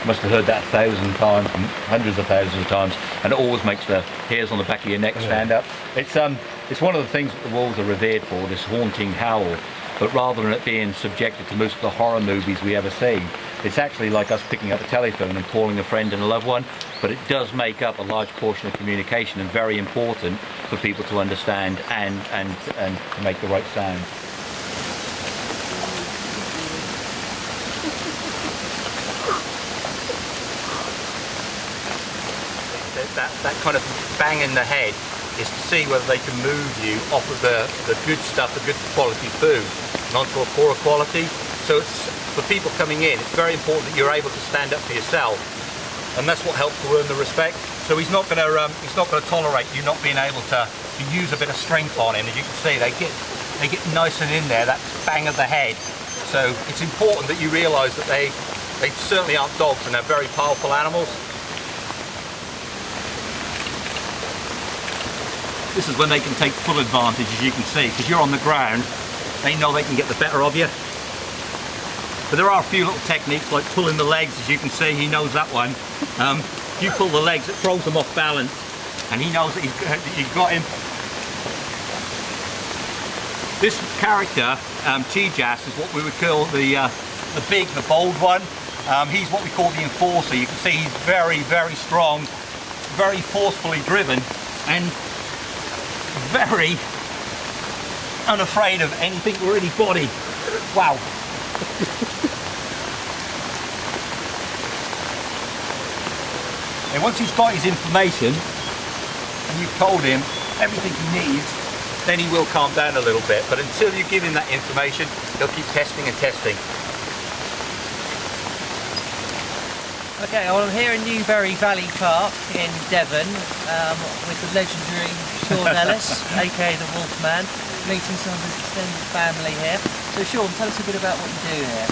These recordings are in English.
must have heard that 1,000 times, hundreds of thousands of times, and it always makes the hairs on the back of your neck stand up. It's one of the things that the wolves are revered for, this haunting howl. But rather than it being subjected to most of the horror movies we ever see, it's actually like us picking up a telephone and calling a friend and a loved one. But it does make up a large portion of communication, and very important for people to understand and to make the right sound. That kind of bang in the head is to see whether they can move you off of the good stuff, the good quality food, and onto a poorer quality. So it's, for people coming in, it's very important that you're able to stand up for yourself, and that's what helps to earn the respect. So he's not going to tolerate you not being able to use a bit of strength on him. As you can see, they get nice and in there, that bang of the head. So it's important that you realise that they certainly aren't dogs, and they're very powerful animals. This is when they can take full advantage, as you can see, because you're on the ground, they know they can get the better of you. But there are a few little techniques, like pulling the legs, as you can see, he knows that one. If you pull the legs, it throws them off balance, and he knows that you've got him. This character, Tijas, is what we would call the big, the bold one. He's what we call the enforcer. You can see he's very, very strong, very forcefully driven, and very unafraid of anything or anybody. Wow. And once he's got his information and you've told him everything he needs, then he will calm down a little bit. But until you give him that information, he'll keep testing and testing. Okay, well, I'm here in Newbury Valley Park in Devon with the legendary Shaun Ellis, aka the Wolfman, meeting some of his extended family here. So Shaun, tell us a bit about what you do here.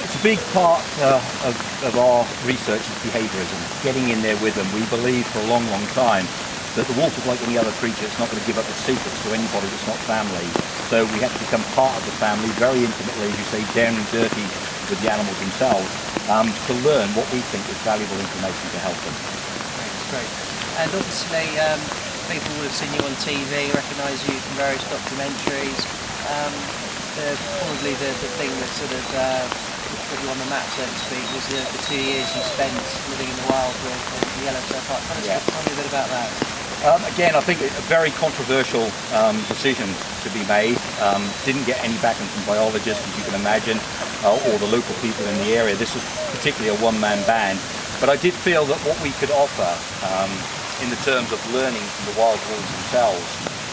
It's a big part of our research is behaviourism, getting in there with them. We believe for a long, long time that the wolf is like any other creature. It's not going to give up its secrets to anybody that's not family. So we have to become part of the family, very intimately, as you say, down and dirty with the animals themselves, to learn what we think is valuable information to help them. Great. And obviously people will have seen you on TV, recognise you from various documentaries. Probably the thing that sort of put you on the map, so to speak, was the 2 years you spent living in the wild with the Yellowstone Park. Tell me a bit about that. Again, I think a very controversial decision to be made. Didn't get any backing from biologists, as you can imagine, or the local people in the area. This was particularly a one-man band. But I did feel that what we could offer in the terms of learning from the wild wolves themselves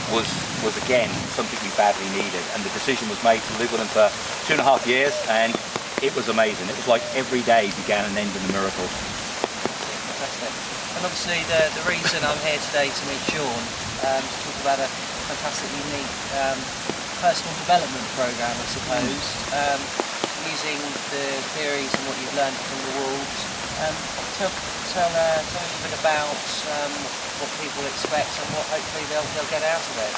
was again something we badly needed. And the decision was made to live with them for 2.5 years, and it was amazing. It was like every day began and ended in a miracle. Fantastic. And obviously the reason I'm here today to meet Shaun, to talk about a fantastic, unique personal development programme, I suppose, using the theories and what you've learned from the wolves. Tell us a bit about what people expect and what hopefully they'll get out of it.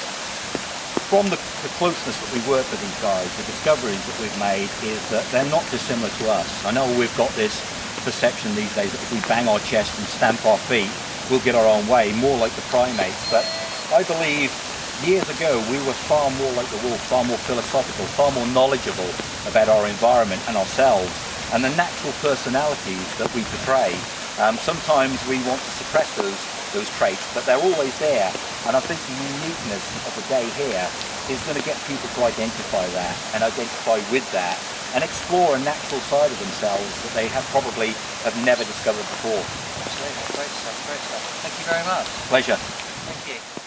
From the closeness that we work with these guys, the discoveries that we've made is that they're not dissimilar to us. I know we've got this perception these days that if we bang our chest and stamp our feet, we'll get our own way, more like the primates. But I believe years ago we were far more like the wolf, far more philosophical, far more knowledgeable about our environment and ourselves and the natural personalities that we portray. Sometimes we want to suppress those traits, but they're always there. And I think the uniqueness of the day here is going to get people to identify that and identify with that and explore a natural side of themselves that they probably have never discovered before. Absolutely, great stuff, great stuff. Thank you very much. Pleasure. Thank you.